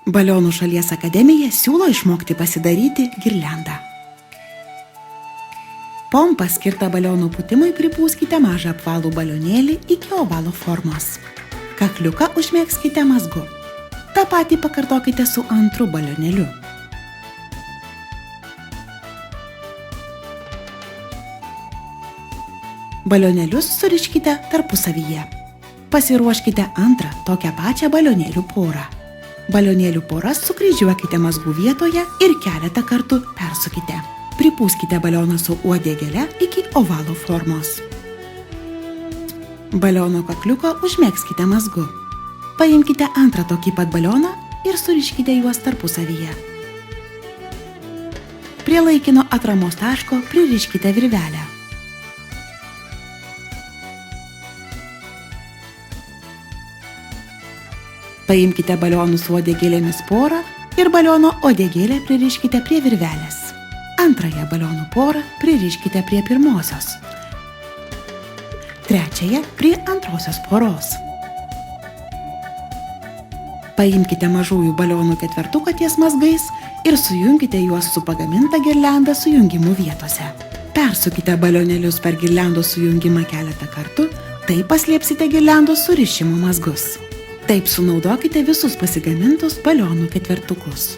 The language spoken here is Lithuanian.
Balionų šalies akademija siūlo išmokti pasidaryti girliandą. Pompą skirtą balionų pūtimui pripūskite mažą apvalų balionėlį iki ovalo formos. Kakliuką užmėgskite mazgu. Ta patį pakartokite su antru balionėliu. Balionėlius suriškite tarpusavyje. Pasiruoškite antrą tokią pačią balionėlių porą. Balionėlių poras sukryžiuokite mazgų vietoje ir keletą kartų persukite. Pripūskite balioną su uodegėle iki ovalo formos. Baliono kakliuką užmegzkite mazgu. Paimkite antrą tokį pat balioną ir suriškite juos tarpusavyje. Prie laikino atramos taško pririškite virvelę. Paimkite balionų su uodegėlėmis porą ir baliono uodegėlę pririškite prie virvelės. Antrąją balionų porą pririškite prie pirmosios. Trečiąją prie antrosios poros. Paimkite mažųjų balionų ketvertuką ties mazgais ir sujungkite juos su pagaminta girlianda sujungimų vietose. Persukite balionėlius per girliandos sujungimą keletą kartų, taip paslėpsite girliandos surišimo mazgus. Taip sunaudokite visus pasigamintus balionų ketvertukus.